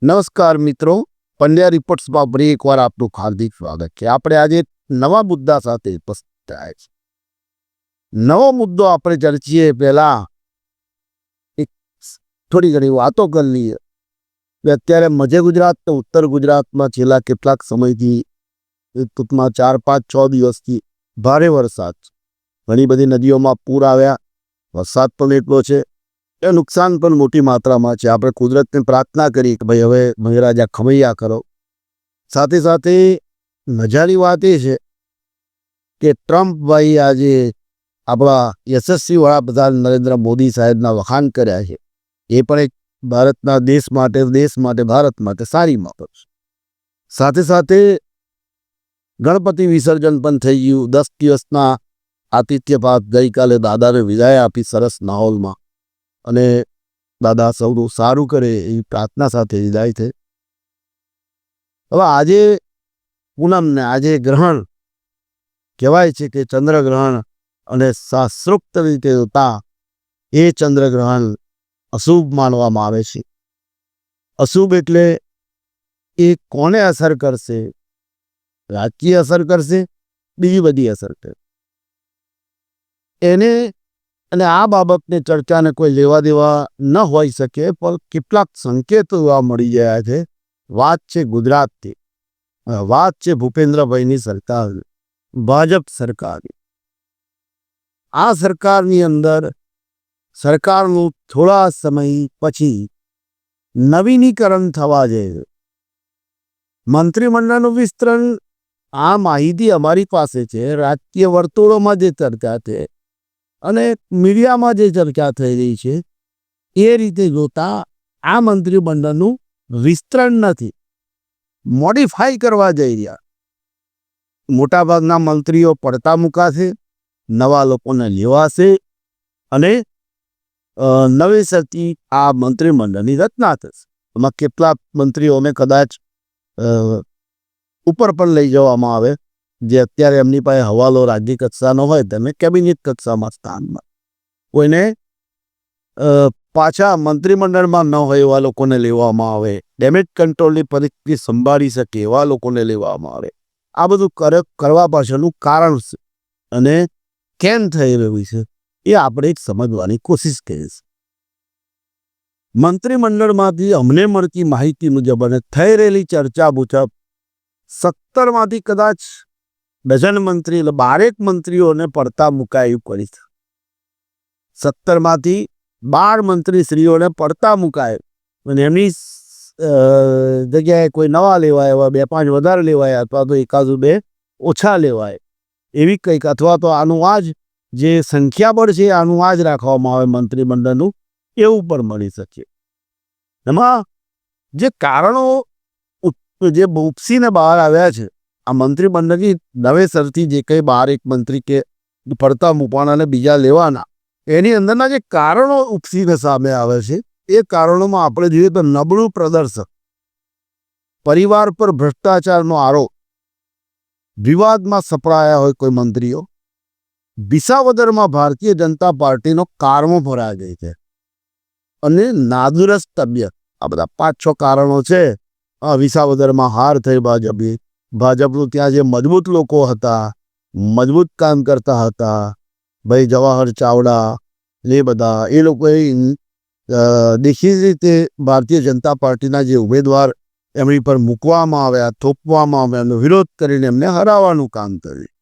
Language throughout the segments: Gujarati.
નમસ્કાર મિત્રો, પંડ્યા રિપોર્ટ્સમાં ફરી એકવાર આપનું હાર્દિક સ્વાગત છે. આપણે આજે નવા મુદ્દા સાથે ઉપસ્થિત થયા છે. નવો મુદ્દો આપણે ચર્ચીએ પહેલા એક થોડી ઘણી વાતો કરી લઈએ. અત્યારે મધ્ય ગુજરાત અને ઉત્તર ગુજરાતમાં છેલ્લા કેટલાક સમયથી ટૂંકમાં 4-5-6 દિવસથી ભારે વરસાદ, ઘણી બધી નદીઓમાં પૂર આવ્યા, વરસાદ પણ એટલો છે, એ નુકસાન પણ મોટી માત્રામાં છે. આપણે કુદરતને પ્રાર્થના કરી કે ભાઈ હવે મહારાજા ખમૈયા કરો. સાથે સાથે મજાની વાત એ છે કે ટ્રમ્પભાઈ આજે આપણા યશસ્વી વડાપ્રધાન નરેન્દ્ર મોદી સાહેબના વખાણ કર્યા છે. એ પણ એક ભારતના દેશ માટે ભારત માટે સારી બાબત છે. સાથે સાથે ગણપતિ વિસર્જન પણ થઈ ગયું. 10 દિવસના આતિથ્ય બાદ ગઈકાલે દાદાને વિદાય આપી સરસ માહોલમાં, અને દાદા સૌનું સારું કરે એ પ્રાર્થના સાથે વિદાય થઈ. હવે આજે પૂનમને, આજે ગ્રહણ કહેવાય છે કે ચંદ્રગ્રહણ, અને શાસ્ત્રોક્ત રીતે જોતા એ ચંદ્રગ્રહણ અશુભ માનવામાં આવે છે. અશુભ એટલે એ કોને અસર કરશે? રાજકીય અસર કરશે, બીજી બધી અસર કરશે એને. અને આ બાબતને ચર્ચાને કોઈ લેવા દેવા ન હોઈ શકે, પણ કેટલાક સંકેતો જોવા મળી રહ્યા છે. વાત છે ગુજરાતથી, વાત છે ભૂપેન્દ્રભાઈની સરકાર, ભાજપ સરકારની. આ સરકારની અંદર સરકારનું થોડા સમય પછી નવીનીકરણ થવા જાય. મંત્રીમંડળનું વિસ્તરણ, આ માહિતી અમારી પાસે છે. રાજકીય વર્તુળોમાં જે ચર્ચા છે અને મીડિયામાં જે ચર્ચા થઈ રહી છે એ રીતે જોતા આ મંત્રીમંડળનું વિસ્તરણ નથી, મોડિફાઈ કરવા જઈ રહ્યા. મોટાભાગના મંત્રીઓ પડતા મુકાશે, નવા લોકોને લેવાશે, અને નવેસરથી આ મંત્રીમંડળની રચના થશે. એમાં કેટલાક મંત્રીઓને કદાચ ઉપર પણ લઈ જવામાં આવે, જે અત્યારે એમની પાસે હવાલો રાજ્ય કક્ષાનો હોય તેમને કેબિનેટ કક્ષામાં સ્થાનમાં, કોઈને પાછા મંત્રીમંડળમાં ન હોય એવા લોકોને લેવામાં આવે, ડેમેજ કંટ્રોલની પરિસ્થિતિ સંભાળી શકે એવા લોકોને લેવામાં આવે. આ બધું કરવા પાછળનું કારણ છે અને કેમ થઈ રહ્યું છે એ આપણે સમજવાની કોશિશ કરીશું. મંત્રીમંડળમાંથી અમને મળતી માહિતી મુજબ અને થઈ રહેલી ચર્ચા મુજબ 17માંથી કદાચ ડઝન મંત્રી, એટલે 12 મંત્રીઓને પડતા મુકાયું કરી છે. 17માંથી 12 મંત્રીશ્રીઓને પડતા મુકાય, અને એમની જગ્યાએ કોઈ નવા લેવાય, એવા 2-5 વધારે લેવાય, અથવા તો એકાદું 2 ઓછા લેવાય, એવી કંઈક, અથવા તો આનું આ જ જે સંખ્યાબળ છે આનું આ જ રાખવામાં આવે મંત્રીમંડળનું, એવું પણ મળી શકે. એમાં જે કારણો જે ઉપસીને બહાર આવ્યા છે, આ મંત્રીમંડળની નવેસરથી જે કંઈ 12 મંત્રી કે પડતા મૂકવાના અને બીજા લેવાના, એની અંદરના જે કારણો ઉપસીને સામે આવે છે, એ કારણોમાં આપણે જોઈએ તો નબળું પ્રદર્શન, પરિવાર પર ભ્રષ્ટાચારનો આરોપ, વિવાદમાં સપડાયા હોય કોઈ મંત્રીઓ, વિસાવદરમાં ભારતીય જનતા પાર્ટીનો કારમો ભરાઈ ગઈ છે, અને નાદુરસ્ત તબિયત. આ બધા 5-6 કારણો છે. વિસાવદરમાં હાર થઈ ભાજપનું ત્યાં જે મજબૂત લોકો હતા, મજબૂત કામ કરતા હતા, ભાઈ જવાહર ચાવડા, એ બધા, એ લોકોએ દેખીતી રીતે ભારતીય જનતા પાર્ટીના જે ઉમેદવાર એમની પર મૂકવામાં આવ્યા, થોપવામાં આવ્યા, એમનો વિરોધ કરીને એમને હરાવવાનું કામ કર્યું.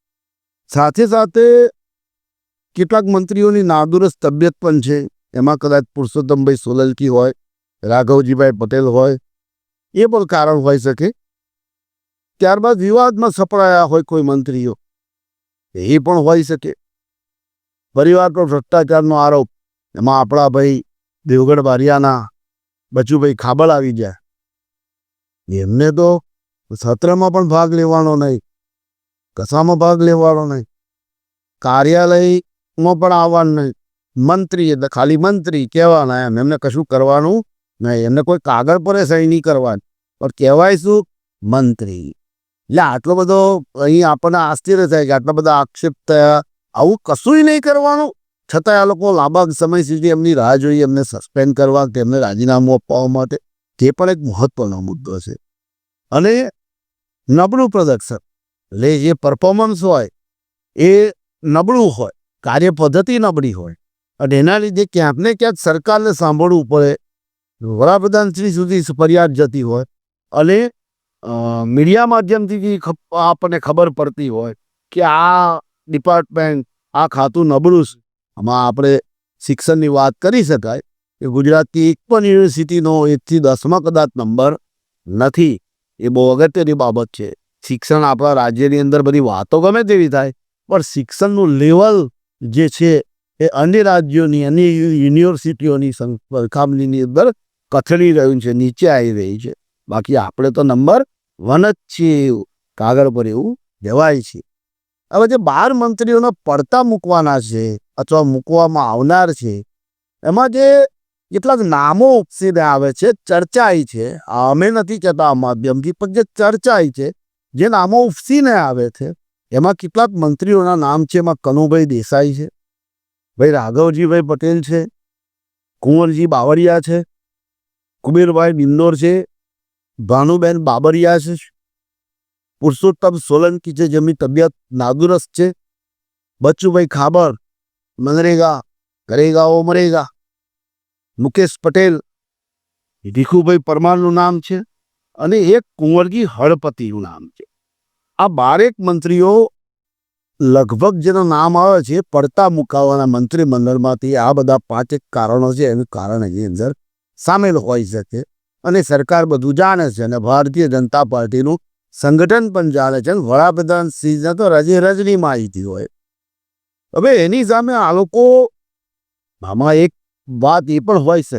સાથે સાથે કેટલાક મંત્રીઓની નાદુરસ્ત તબિયત પણ છે. એમાં કદાચ પુરુષોત્તમભાઈ સોલંકી હોય, રાઘવજીભાઈ પટેલ હોય, એ પણ કારણ હોઈ શકે. ત્યારબાદ વિવાદમાં સપડાયા હોય કોઈ મંત્રીઓ, એ પણ હોઈ શકે. પરિવાર પર ભ્રષ્ટાચારનો આરોપ, એમાં આપણા ભાઈ દેવગઢ બારિયાના બચુભાઈ ખાબડ આવી જાય. એમને તો સત્રમાં પણ ભાગ લેવાનો નહીં, કસામાં ભાગ લેવાનો નહીં, કાર્યાલયમાં પણ આવવાનું નહીં. મંત્રી એટલે ખાલી મંત્રી કહેવાના, એમને કશું કરવાનું નહીં, એમને કોઈ કાગળ પર સહી નહીં કરવાની, પણ કહેવાય શું? મંત્રી. એટલે આટલો બધો અહીં આપણને આશ્ચર્ય થાય કે આટલા બધા આક્ષેપ થયા, આવું કશું નહીં કરવાનું, છતાં આ લોકો લાંબા સમય સુધી એમની રાહ જોઈએ, એમને સસ્પેન્ડ કરવા કે એમને રાજીનામું આપવા માટે. તે પણ એક મહત્વનો મુદ્દો છે. અને નબળું પ્રદર્શન એટલે જે પરફોર્મન્સ હોય એ નબળું હોય, કાર્ય પદ્ધતિ નબળી હોય અને એના લીધે ક્યાંક ને ક્યાંક સરકારને સાંભળવું પડે, વડાપ્રધાનશ્રી સુધી ફરિયાદ જતી હોય અને મીડિયા માધ્યમથી આપણને ખબર પડતી હોય કે આ ડિપાર્ટમેન્ટ, આ ખાતું નબળું છે. આમાં આપણે શિક્ષણની વાત કરી શકાય કે ગુજરાતની એક પણ યુનિવર્સિટીનો 1 થી 10માં કદાચ નંબર નથી. એ બહુ અગત્યની બાબત છે. શિક્ષણ આપણા રાજ્યની અંદર બધી વાતો ગમે તેવી થાય, પણ શિક્ષણનું લેવલ જે છે એ અન્ય રાજ્યોની, અન્ય યુનિવર્સિટીઓની સરખામણીની અંદર કથળી રહ્યું છે, નીચે આવી રહી છે. બાકી આપણે તો નંબર 1 જ છીએ, કાગળ પર એવું કહેવાય છે. હવે જે 12 મંત્રીઓને પડતા મૂકવાના છે અથવા મૂકવામાં આવનાર છે, એમાં જે કેટલાક નામો ઉપસીને આવે છે, ચર્ચાઈ છે, અમે નથી કહેતા આ માધ્યમથી, પણ જે ચર્ચાઈ છે, જે નામો ઉપસીને આવે છે, એમાં કેટલાક મંત્રીઓના નામ છે. એમાં કનુભાઈ દેસાઈ છે, ભાઈ રાઘવજીભાઈ પટેલ છે, કુંવરજી બાવળિયા છે, કુબેરભાઈ બિંદોર છે, ભાનુબેન બાબરિયા છે, પુરુષોત્તમ સોલંકી છે જેમની તબિયત નાદુરસ્ત છે, બચુભાઈ ખાબર, મનરેગા કરેગા ઓ મરેગા, મુકેશ પટેલ, ભીખુભાઈ પરમારનું નામ છે અને એક કુંવરજી હળપતિનું નામ છે. આ 12 મંત્રીઓ લગભગ જેનું નામ આવે છે પડતા મુકાવાના મંત્રીમંડળમાંથી, આ બધા 5 કારણો છે. એનું કારણ એની અંદર સામેલ હોઈ શકે અને સરકાર બધું જાણે છે અને ભારતીય જનતા પાર્ટીનું સંગઠન પણ જાણે છે. વડાપ્રધાન શ્રીને તો રજની માહિતી હોય. હવે એની સામે આ લોકો, આમાં એક વાત એ પણ હોય છે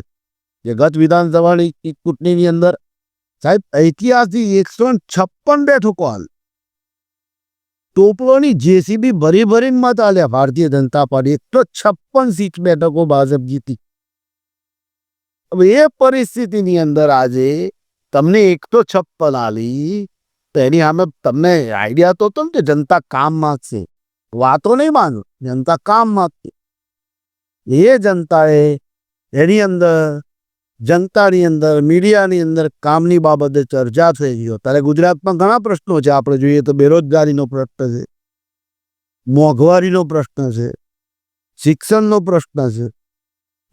કે ગત વિધાનસભાની ચૂંટણીની અંદર સાહેબ ઐતિહાસિક 156 બેઠકો હાલ ટોપલોની જેસીબી ભરીને મત આલ્યા ભારતીય જનતા પાર્ટી, 156 સીટ બેઠકો ભાજપ જીતી. હવે એ પરિસ્થિતિની અંદર આજે તમને 156 આલી, તો એની સામે તમને આઈડિયા તો હતો ને કે જનતા કામ માંગશે, વાતો નહીં માનો, જનતા કામ માંગશે. એ જનતાએ એની અંદર, જનતાની અંદર, મીડિયાની અંદર કામની બાબતે ચર્ચા થઈ ગયો. ત્યારે ગુજરાતમાં ઘણા પ્રશ્નો છે. આપણે જોઈએ તો બેરોજગારીનો પ્રશ્ન છે, મોંઘવારીનો પ્રશ્ન છે, શિક્ષણનો પ્રશ્ન છે,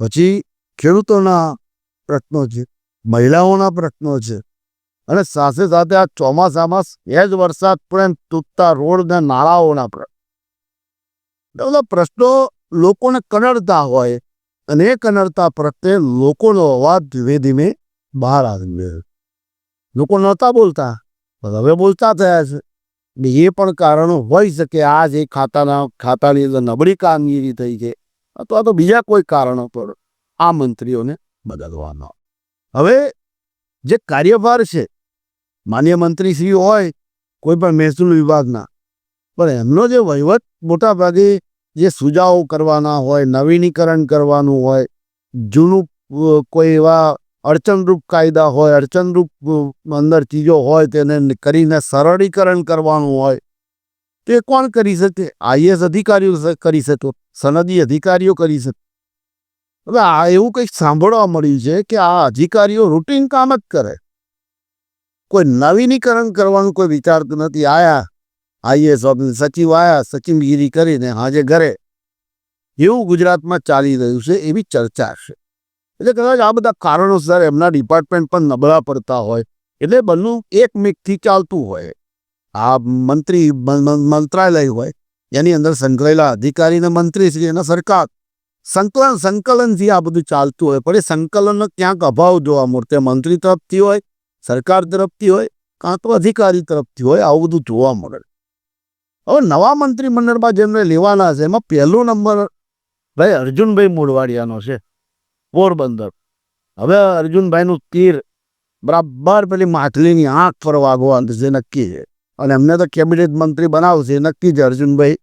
પછી ખેડૂતોના પ્રશ્નો છે, મહિલાઓના પ્રશ્નો છે અને સાથે સાથે આ ચોમાસામાં સહેજ વરસાદ પડે તૂટતા રોડ ને નાળાઓના પ્રશ્નો લોકોને કનડતા હોય અને એ કનડતા પ્રત્યે લોકોનો અવાજ ધીમે ધીમે બહાર આવી ગયો. લોકો નહોતા બોલતા, હવે બોલતા થયા છે. એ પણ કારણો હોઈ શકે. આ જે ખાતાની અંદર નબળી કામગીરી થઈ છે અથવા તો બીજા કોઈ કારણો પર આ મંત્રીઓને બદલવાનો. હવે જે કાર્યભાર છે, માન્ય મંત્રીશ્રી હોય કોઈ પણ મહેસૂલ વિભાગના, પણ એમનો જે વહીવટ મોટા ભાગે જે સુધારો કરવાના હોય, નવીનીકરણ કરવાનું હોય, જૂનું કોઈ એવા અડચણરૂપ કાયદા હોય, અડચણરૂપ અંદર ચીજો હોય તેને કરીને સરળીકરણ કરવાનું હોય, તે કોણ કરી શકે? આઈએસ અધિકારીઓ કરી શકે, સનદી અધિકારીઓ કરી શકે. હવે આ એવું કંઈક સાંભળવા મળ્યું છે કે આ અધિકારીઓ રૂટીન કામ જ કરે, કોઈ નવીનીકરણ કરવાનું કોઈ વિચારતું નથી. આયા આઈએસ સચિવ આયા, સચિવગીરી કરીને હાજે ઘરે, એવું ગુજરાતમાં ચાલી રહ્યું છે, એવી ચર્ચા છે. એટલે કદાચ આ બધા કારણોસર એમના ડિપાર્ટમેન્ટ પણ નબળા પડતા હોય, એટલે બંને એકમેકથી ચાલતું હોય. આ મંત્રાલય હોય એની અંદર સંકળાયેલા અધિકારી અને મંત્રીશ્રી અને સરકાર સંકલનથી આ બધું ચાલતું હોય. પણ એ સંકલનનો ક્યાંક અભાવ જોવા મળતો, મંત્રી તરફથી હોય, સરકાર તરફથી હોય, કાં તો અધિકારી તરફથી હોય, આવું બધું જોવા મળે. હવે નવા મંત્રીમંડળમાં જેમને લેવાના છે એમાં પહેલો નંબર ભાઈ અર્જુનભાઈ મોઢવાડિયાનો છે, પોરબંદર. હવે અર્જુનભાઈનું તીર બરાબર પેલી માછલીની આંખ પર વાગવાનું છે, નક્કી છે. અને એમને તો કેબિનેટ મંત્રી બનાવશે, નક્કી છે. અર્જુનભાઈ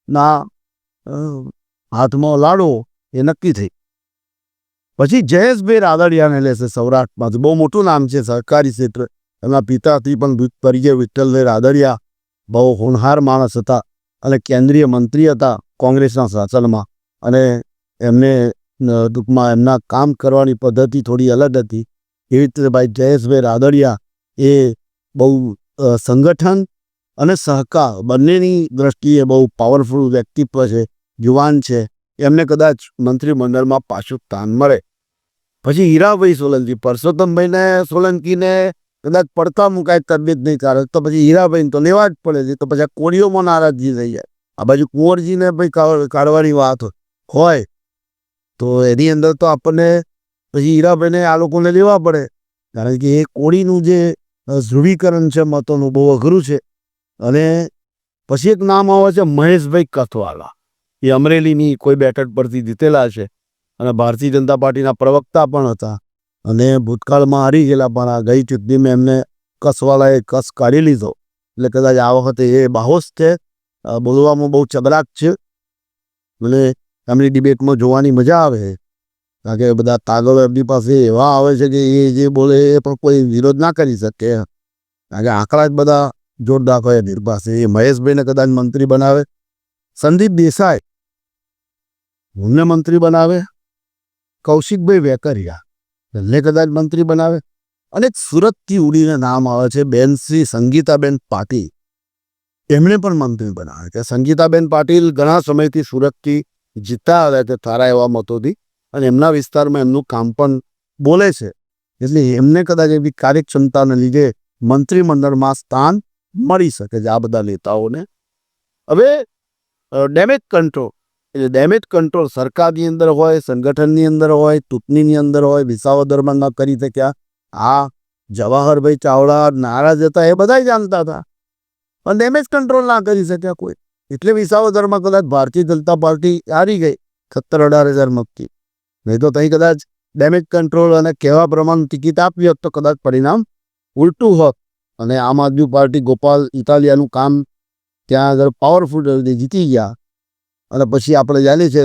ના હાથમાં લાડો એ નક્કી થઈ. પછી જયેશભાઈ રાદડિયાને લેશે સૌરાષ્ટ્રમાંથી. બહુ મોટું નામ છે સહકારી ક્ષેત્ર. એમના પિતાથી પણ સ્વર્ગીય વિઠ્ઠલભાઈ રાદડિયા બહુ હોનહાર માણસ હતા અને કેન્દ્રીય મંત્રી હતા કોંગ્રેસના શાસનમાં. અને એમને ટૂંકમાં એમના કામ કરવાની પદ્ધતિ થોડી અલગ હતી. એવી રીતે ભાઈ જયેશભાઈ રાદડિયા એ બહુ સંગઠન અને સહકાર બંનેની દ્રષ્ટિએ બહુ પાવરફુલ વ્યક્તિત્વ છે, યુવાન છે. એમને કદાચ મંત્રીમંડળમાં પાછું સ્થાન મળે. પછી હીરાભાઈ સોલંકી, પરસોત્તમભાઈને સોલંકીને કદાચ પડતા મુકાય તબિયત નહીં કાઢે તો પછી હીરાભાઈને તો લેવા જ પડે છે. તો પછી કોળીઓમાં નારાજગી થઈ જાય. આ બાજુ કુંવરજીને ભાઈ કાઢવાની વાત હોય તો એની અંદર તો આપણને પછી હીરાભાઈને આ લોકોને લેવા પડે, કારણ કે એ કોળીનું જે ધ્રુવીકરણ છે મતોનું બહુ અઘરું છે. અને પછી એક નામ આવે છે મહેશભાઈ કથવાલા. એ અમરેલીની કોઈ બેઠક પરથી જીતેલા છે અને ભારતીય જનતા પાર્ટીના પ્રવક્તા પણ હતા અને ભૂતકાળમાં હારી ગયેલા, પણ આ ગઈ ચૂંટણીમાં એમને કસવાલાએ કસ કાઢી લીધો. એટલે કદાચ આ વખતે એ બાહોશ છે, બોલવામાં બહુ ચબરાક છે અને એમની ડિબેટમાં જોવાની મજા આવે, કારણ કે બધા તાગલો એમની પાસે એવા આવે છે કે એ જે બોલે એ પણ કોઈ વિરોધ ના કરી શકે, કારણ કે આંકડા જ બધા જોરદાર હોય એની પાસે. એ મહેશભાઈને કદાચ મંત્રી બનાવે, સંદીપ દેસાઈ એમને મંત્રી બનાવે, કૌશિકભાઈ વેકરિયા એમને કદાચ મંત્રી બનાવે. અને સુરતથી ઉડીને નામ આવે છે બેન શ્રી સંગીતાબેન પાટીલ, એમણે પણ મંત્રી બનાવે. કે સંગીતાબેન પાટીલ ઘણા સમયથી સુરતથી જીતતા આવ્યા છે સારા એવા મતોથી, અને એમના વિસ્તારમાં એમનું કામ પણ બોલે છે, એટલે એમને કદાચ એવી કાર્યક્ષમતાને લીધે મંત્રીમંડળમાં સ્થાન મળી શકે છે આ બધા નેતાઓને. હવે ડેમેજ કંટ્રોલ, એટલે ડેમેજ કંટ્રોલ સરકારની અંદર હોય, સંગઠનની અંદર હોય, ચૂંટણીની અંદર હોય, વિસાવદરમાં ન કરી શક્યા. આ જવાહરભાઈ ચાવડા નારાજ હતા એ બધા જાણતા હતા, પણ ડેમેજ કંટ્રોલ ના કરી શક્યા કોઈ, એટલે વિસાવદરમાં કદાચ ભારતીય જનતા પાર્ટી હારી ગઈ 17-18 હજાર મતથી. નહીં તો ત્યાં કદાચ ડેમેજ કંટ્રોલ અને કહેવા પ્રમાણે ટિકિટ આપી હોત તો કદાચ પરિણામ ઉલટું હોત અને આમ આદમી પાર્ટી ગોપાલ ઇટાલિયાનું કામ ત્યાં આગળ પાવરફુલ જીતી ગયા. અને પછી આપણે જાણીએ છીએ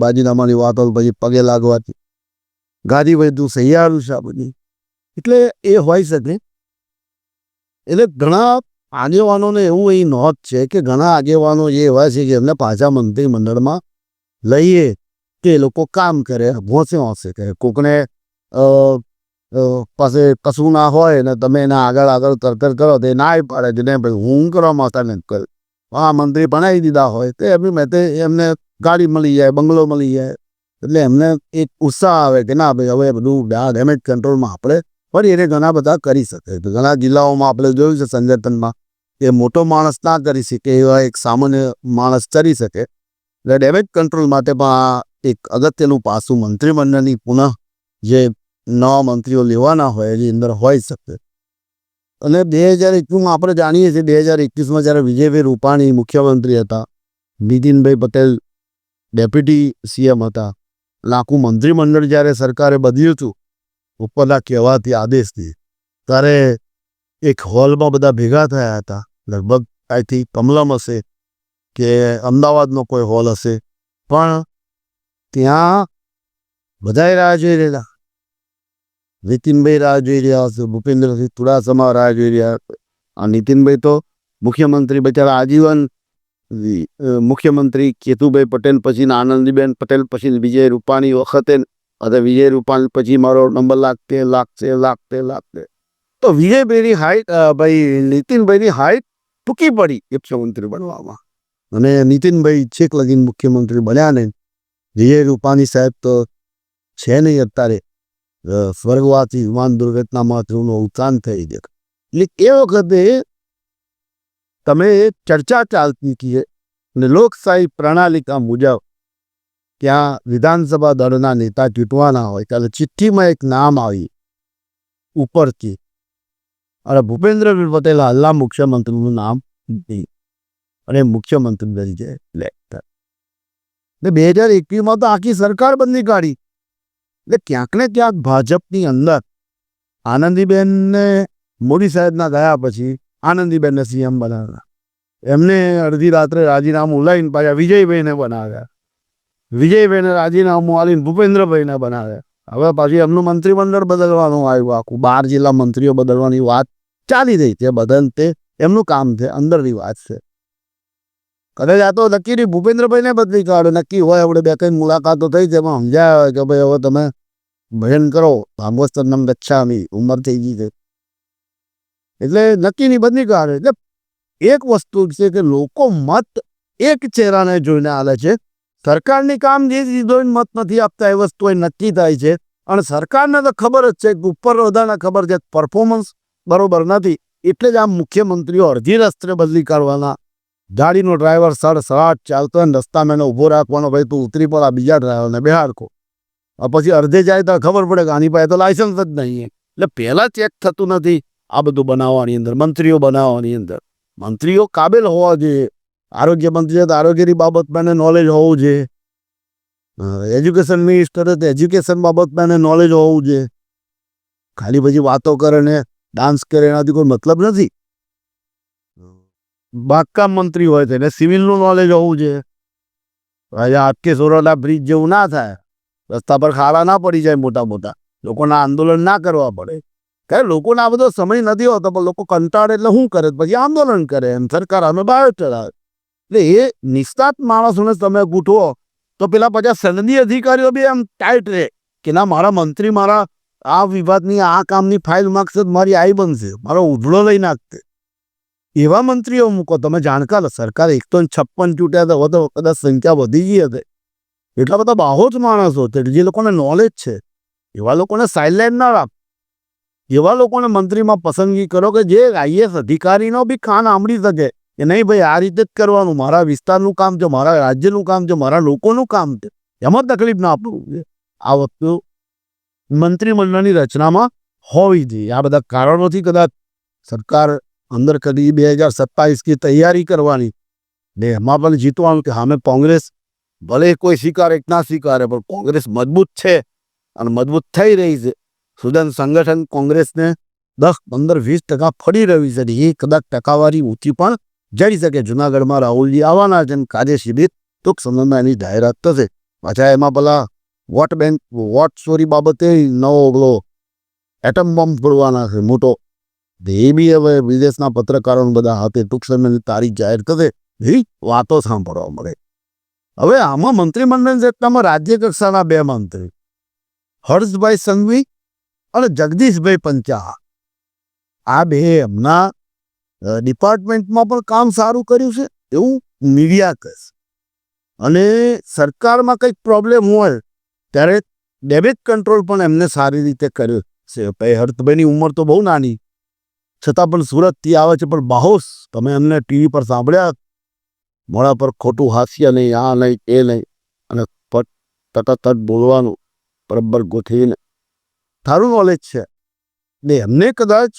બાજીનામાની વાતો, પછી પગે લાગવાથી ગાદીભાઈ તું સૈયારું છે આ બધી, એટલે એ હોઈ શકે. એટલે ઘણા આગેવાનોને એવું એ નોંધ છે કે ઘણા આગેવાનો જે એવા છે કે એમને પાછા મંત્રીમંડળમાં લઈએ કે એ લોકો કામ કરે, હોંશે કરે. કોકને પાસે કશું ના હોય ને તમે એના આગળ તરતર કરો તો એ ના પાડે કે નહીં ભાઈ હું કરવા માતા નથી કર્યું. હા, મંત્રી બનાવી દીધા હોય તો એમની મેં એમને ગાડી મળી જાય, બંગલો મળી જાય, એટલે એમને એક ઉત્સાહ આવે કે ના ભાઈ હવે બધું ડેમેજ કંટ્રોલમાં આપણે ફરી એને ઘણા બધા કરી શકે. તો ઘણા જિલ્લાઓમાં આપણે જોયું છે સંગઠનમાં એ મોટો માણસ ના કરી શકે એવા એક સામાન્ય માણસ કરી શકે. એટલે ડેમેજ કંટ્રોલ માટે પણ આ એક અગત્યનું પાસું મંત્રીમંડળની પુનઃ જે નવા મંત્રીઓ લેવાના હોય એની અંદર હોઈ શકે. અને 2021માં આપણે જાણીએ છીએ 2021માં જ્યારે વિજયભાઈ રૂપાણી મુખ્યમંત્રી હતા, નીતિનભાઈ પટેલ ડેપ્યુટી સીએમ હતા, આખું મંત્રીમંડળ જ્યારે સરકારે બદલ્યું હતું ઉપરના કહેવાથી આદેશથી, ત્યારે એક હોલમાં બધા ભેગા થયા હતા. લગભગ અહીંથી કમલમ હશે કે અમદાવાદનો કોઈ હોલ હશે, પણ ત્યાં બધાએ રાહ જોઈ રહેલા. નીતિનભાઈ રાહ જોઈ રહ્યા હશે, ભૂપેન્દ્રસિંહ ચુડાસમા રાહ જોઈ રહ્યા. આ નીતિનભાઈ તો મુખ્યમંત્રી બચારા આજીવન મુખ્યમંત્રી, કેતુભાઈ પટેલ પછી આનંદીબેન પટેલ પછી વિજય રૂપાણી વખતે, અને વિજય રૂપાણી પછી મારો નંબર લાગતે. તો વિજયભાઈની હાઈટ, ભાઈ નીતિનભાઈની હાઈટ ટૂંકી પડી મુખ્યમંત્રી બનવામાં, અને નીતિનભાઈ છેક લગીને મુખ્યમંત્રી બન્યા ને. વિજય રૂપાણી સાહેબ તો છે નહીં અત્યારે, સ્વર્ગવાસી વિમાન દુર્ઘટનામાં તેનું અવસાન થઈ જાય. એટલે એ વખતે તમે ચર્ચા ચાલતી હતી અને લોકશાહી પ્રણાલિકા મુજબ ત્યાં વિધાનસભા દળના નેતા ચૂંટવાના હોય ત્યારે ચિઠ્ઠીમાં એક નામ આવી ઉપરથી, અને ભૂપેન્દ્રભાઈ પટેલ હાલના મુખ્યમંત્રીનું નામ નહીં, અને મુખ્યમંત્રી તરીકે લેતા. એટલે 2021માં તો આખી સરકાર બંધી કાઢી. એટલે ક્યાંક ને ક્યાંક ભાજપની અંદર આનંદીબેનને મોદી સાહેબના ગયા પછી આનંદીબેનને સીએમ બનાવ્યા, એમને અડધી રાત્રે રાજીનામું લઈને પાછા વિજયભાઈને બનાવ્યા, વિજયભાઈને રાજીનામું આલીને ભૂપેન્દ્રભાઈને બનાવ્યા. હવે પાછી એમનું મંત્રીમંડળ બદલવાનું આવ્યું, આખું 12 જિલ્લા મંત્રીઓ બદલવાની વાત ચાલી રહી છે. બદલ તે એમનું કામ છે, અંદરની વાત છે. કદાચ આ તો નક્કી ભૂપેન્દ્રભાઈને બદલી કાઢો, નક્કી હોય આપણે બે કંઈ મુલાકાતો થઈ છે એમાં સમજાય કે ભાઈ હવે તમે ભજન કરો, ભાગવતમ ગચ્છામિ, ઉંમર થઈ ગઈ છે એટલે નક્કીની બદલી કાઢે. એટલે એક વસ્તુ છે કે લોકો મત એક ચહેરાને જોઈને આલે છે. સરકારની કામગીરી જોઈને મત નથી આપતા એ વસ્તુ એ નક્કી થાય છે. અને સરકારને તો ખબર જ છે કે ઉપર બધાને ખબર છે પરફોર્મન્સ બરોબર નથી, એટલે જ આ મુખ્યમંત્રીઓ અડધી રસ્તે બદલી કાઢવાના. ગાડીનો ડ્રાઈવર સડસડાટ ચાલતો હોય ને રસ્તામાં એને ઊભો રાખવાનો, ભાઈ તું ઉતરી પડ, આ બીજા ડ્રાઈવરને બેહાડકો. પછી અડધે જાય તો ખબર પડે કે આની પાસે તો લાયસન્સ જ નહીં. એટલે પહેલાં ચેક થતું નથી આ બધું બનાવવાની અંદર, મંત્રીઓ બનાવવાની અંદર. મંત્રીઓ કાબેલ હોવા જોઈએ. આરોગ્ય મંત્રી તો આરોગ્યની બાબતમાં એને નોલેજ હોવું જોઈએ. એજ્યુકેશન મિનિસ્ટર તો એજ્યુકેશન બાબતમાં એને નોલેજ હોવું જોઈએ. ખાલી પછી વાતો કરે ને ડાન્સ કરે એનાથી કોઈ મતલબ નથી. બાગકામ મંત્રી હોય તો એને સિવિલનું નોલેજ હોવું જોઈએ. આટકે સોરલા બ્રિજ જેવું ના થાય, રસ્તા પર ખાડા ના પડી જાય મોટા મોટા, લોકોના આંદોલન ના કરવા પડે. કારણ લોકોને આ બધો સમય નથી હોતો, પણ લોકો કંટાળે એટલે શું કરે, પછી આંદોલન કરે, એમ સરકાર અમે બહાર ચલાવે. એટલે એ નિષ્ણાત માણસોને તમે ગૂંઠવો તો પેલા પછી સનદી અધિકારીઓ બી એમ ટાઈટ રહે કે ના મારા મંત્રી મારા આ વિભાગની આ કામની ફાઇલ માગશે, મારી આઈ બનશે, મારો ઉધડો લઈ નાખશે. એવા મંત્રીઓ મૂકો તમે. જાણકાર સરકાર 156 ચૂંટ્યા તો કદાચ સંખ્યા વધી ગઈ હતી. એટલા બધા બાહો જ માણસો છે જે લોકોને નોલેજ છે. એવા લોકોને સાઇડલાઇન ના રાખ. એવા લોકોને મંત્રીમાં પસંદગી કરો કે જે આઈએસ અધિકારીનો બી કાન આંબળી શકે કે નહીં ભાઈ આ રીતે જ કરવાનું, મારા વિસ્તારનું કામ છે, મારા રાજ્યનું કામ છે, મારા લોકોનું કામ છે, એમાં તકલીફ ના આપવું છે. આ વસ્તુ મંત્રીમંડળની રચનામાં હોવી જોઈએ. આ બધા કારણોથી કદાચ સરકાર અંદર કદી 2027 તૈયારી કરવાની ને એમાં પણ જીતવાનું કે સામે કોંગ્રેસ ભલે કોઈ સ્વીકારે કે ના સ્વીકારે, પણ કોંગ્રેસ મજબૂત છે અને મજબૂત થઈ રહી છે. સુદાન સંગઠન કોંગ્રેસને 10, 15, 20% ફરી રહ્યું છે. એ કદાચ ટકાવારી ઊંચી પણ જઈ શકે. જુનાગઢમાં રાહુલજી આવવાના છે અને કાર્યશિબિર ટૂંક સમયમાં એની જાહેરાત થશે. પાછા એમાં પેલા વોટ બેંક વોટ ચોરી બાબતે નવો પેલો એટમ બોમ્બ ફોડવાના છે મોટો. એ બી હવે વિદેશના પત્રકારોને બધા હાથે ટૂંક સમયની તારીખ જાહેર થશે. એ વાતો સાંભળવા મળે. હવે આમાં મંત્રીમંડળની સત્તામાં રાજ્ય કક્ષાના 2 મંત્રી, હર્ષભાઈ સંઘવી અને જગદીશભાઈ પંચાલ, આ બે એમના ડિપાર્ટમેન્ટમાં પણ કામ સારું કર્યું છે એવું મીડિયા કહે. અને સરકારમાં કંઈક પ્રોબ્લેમ હોય ત્યારે ડેમેજ કંટ્રોલ પણ એમને સારી રીતે કર્યું છે. ભાઈ હર્ષભાઈની ઉંમર તો બહુ નાની છતાં પણ સુરતથી આવે છે, પણ બાહોશ તમે એમને ટીવી પર સાંભળ્યા, મોડા પર ખોટું હાસ્ય નહીં, આ નહીં એ નહીં, અને તટત બોલવાનું બરાબર ગોઠવીને. સારું નોલેજ છે ને એમને કદાચ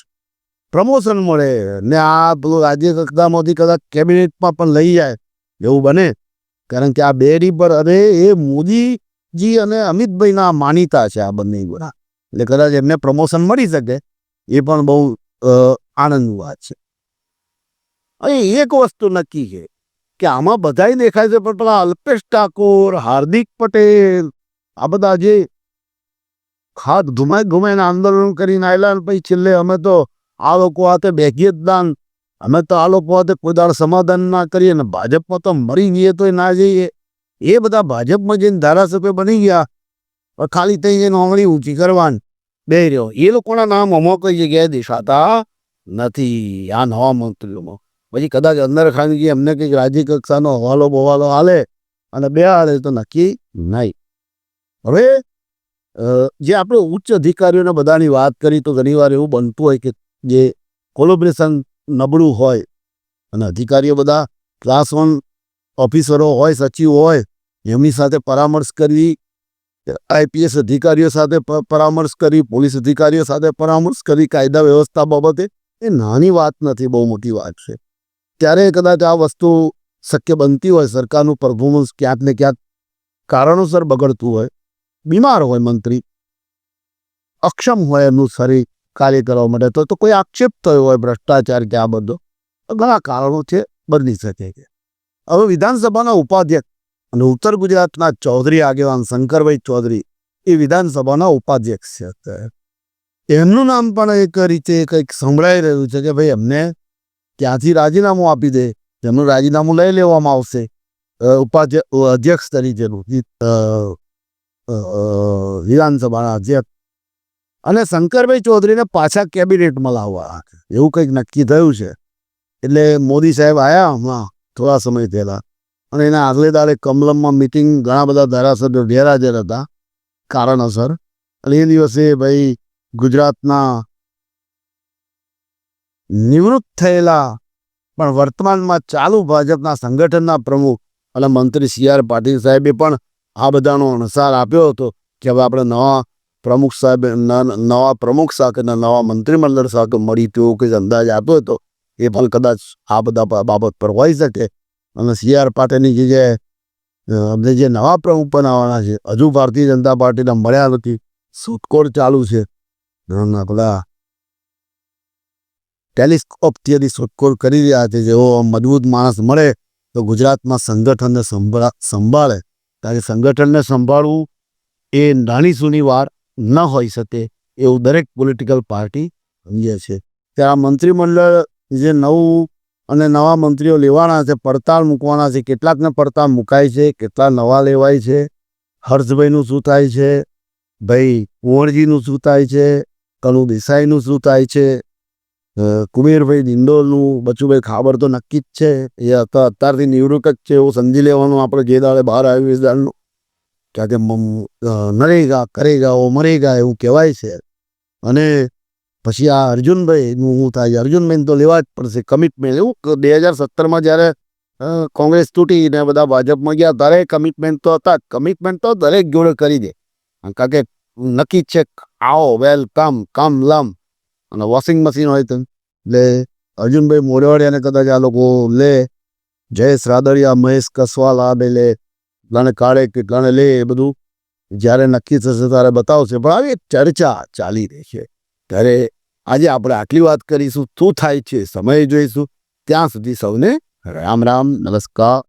પ્રમોશન મળે ને આ પેલું રાજ્ય કક્ષામાંથી કદાચ કેબિનેટમાં પણ લઈ જાય એવું બને. કારણ કે આ બેરી પર અરે એ મોદીજી અને અમિતભાઈના માનીતા છે આ બંને ગુના. એટલે કદાચ એમને પ્રમોશન મળી શકે એ પણ બહુ આનંદની વાત છે. અહીં એક વસ્તુ નક્કી છે કે આમાં બધાય દેખાય છે, પણ પેલા અલ્પેશ ઠાકોર, હાર્દિક પટેલ, આ બધા જે ખાદ ઘુમાઈને આંદોલન કરીને આવેલા, પછી છેલ્લે અમે તો આ લોકો હાથે બેગીએ જ દાન, અમે તો આ લોકો હાથે કોઈ દાડ સમાધાન ના કરીએ ને ભાજપમાં તો મરી ગઈએ તો ના જઈએ. એ બધા ભાજપમાં જઈને ધારાસભ્ય બની ગયા, ખાલી થઈ જઈને આંગળી ઊંચી કરવાની બે રહ્યો. એ લોકોના નામ અમુક કઈ જગ્યાએ દેખાતા નથી આ નવા મંત્રીઓમાં. પછી કદાચ અંદર ખાનગી એમને કંઈક રાજ્ય કક્ષાનો હવાલો બવાલો હાલે અને બે હાલે તો નક્કી નહીં. હવે જે આપણે ઉચ્ચ અધિકારીઓને બધાની વાત કરી તો ઘણીવાર એવું બનતું હોય કે જે કોલેબરેશન નબળું હોય અને અધિકારીઓ બધા ક્લાસ 1 ઓફિસરો હોય, સચિવ હોય, એમની સાથે પરામર્શ કરવી, આઈપીએસ અધિકારીઓ સાથે પરામર્શ કરી, પોલીસ અધિકારીઓ સાથે પરામર્શ કરી કાયદા વ્યવસ્થા બાબતે, એ નાની વાત નથી, બહુ મોટી વાત છે. ત્યારે કદાચ આ વસ્તુ શક્ય બનતી હોય. સરકારનું પરફોર્મન્સ ક્યાંક ને ક્યાંક કારણોસર બગડતું હોય, બીમાર હોય મંત્રી, અક્ષમ હોય એમનું શરીર કાર્ય કરવા માટે, તો કોઈ આક્ષેપ થયો હોય ભ્રષ્ટાચાર કે આ બધો ઘણા કારણો છે, બદલી શકે છે. હવે વિધાનસભાના ઉપાધ્યક્ષ અને ઉત્તર ગુજરાતના ચૌધરી આગેવાન શંકરભાઈ ચૌધરી એ વિધાનસભાના ઉપાધ્યક્ષ છે. એમનું નામ પણ એક રીતે કંઈક સંભળાઈ રહ્યું છે કે ભાઈ એમને ત્યાંથી રાજીનામું આપી દે, એમનું રાજીનામું લઈ લેવામાં આવશે અધ્યક્ષ તરીકેનું. વિધાનસભાના અધ્યક્ષ, અને શંકરભાઈ ચૌધરીને પાછા કેબિનેટમાં લાવવા એવું કંઈક નક્કી થયું છે. એટલે મોદી સાહેબ આવ્યા હમણાં થોડા સમય પહેલાં, અને એના આગલે દાડે કમલમમાં મિટિંગ, ઘણા બધા ધારાસભ્યો ગેરહાજર હતા કારણસર. અને એ દિવસે ભાઈ ગુજરાતના નિવૃત્ત થયેલા પણ વર્તમાનમાં ચાલુ ભાજપના સંગઠનના પ્રમુખ અને મંત્રી CR પાટીલ સાહેબે પણ આ બધાનો અણસાર આપ્યો હતો કે હવે આપણે નવા પ્રમુખ સાહેબ, નવા પ્રમુખ સાથે, નવા મંત્રીમંડળ સાથે મળી તેવો કંઈક અંદાજ આપ્યો હતો. એ પણ કદાચ આ બધા બાબત પર હોઈ શકે. અને CR પાટીલની જગ્યાએ અમને જે નવા પ્રમુખ બનાવવાના છે, હજુ ભારતીય જનતા પાર્ટીના મળ્યા નથી, શોધખોળ ચાલુ છે. પેલા ટેલિસ્કોપથી શોધખોળ કરી રહ્યા છે. જેવો મજબૂત માણસ મળે તો ગુજરાતમાં સંગઠનને સંભાળે. કારણ કે સંગઠનને સંભાળવું એ નાની સૂની વાર ન હોઈ શકે એવું દરેક પોલિટિકલ પાર્ટી સમજે છે. ત્યાં મંત્રીમંડળ જે નવું અને નવા મંત્રીઓ લેવાના છે, પડતાળ મૂકવાના છે. કેટલાકને પડતાળ મુકાય છે, કેટલા નવા લેવાય છે. હર્ષભાઈનું શું થાય છે, ભાઈ કુંવરજીનું શું થાય છે, કનુ દેસાઈનું શું થાય છે, કુબેરભાઈ દિંડોલનું, બચુભાઈ ખાબર તો નક્કી જ છે, એ અત્યારથી નિવૃત્ત જ છે એવું સમજી લેવાનું. આપણે જે દાડે બહાર આવ્યું એ દાડનું કે નરેગા કરેગા ઓ મરેગા એવું કહેવાય છે. અને પછી આ અર્જુનભાઈનું શું થાય? અર્જુનભાઈને તો લેવા જ પડશે કમિટમેન્ટ. એવું 2017માં જ્યારે કોંગ્રેસ તૂટી ને બધા ભાજપમાં ગયા ત્યારે કમિટમેન્ટ તો હતા. કમિટમેન્ટ તો દરેક જોડે કરી દે, કારણ કે નક્કી છે આવો વેલકમ કમ લમ. અને વોશિંગ મશીન હોય તો એટલે અર્જુનભાઈ મોઢવાડિયાને કદાચ આ લોકો લે, જયેશ રાદડિયા, મહેશ કસવાલ આ બે લે, કેટલાને કાઢે કેટલાને લે, એ બધું જ્યારે નક્કી થશે ત્યારે બતાવશે. પણ આવી ચર્ચા ચાલી રહી છે ત્યારે આજે આપણે આટલી વાત કરીશું. શું થાય છે સમય જોઈશું. ત્યાં સુધી સૌને રામ રામ, નમસ્કાર.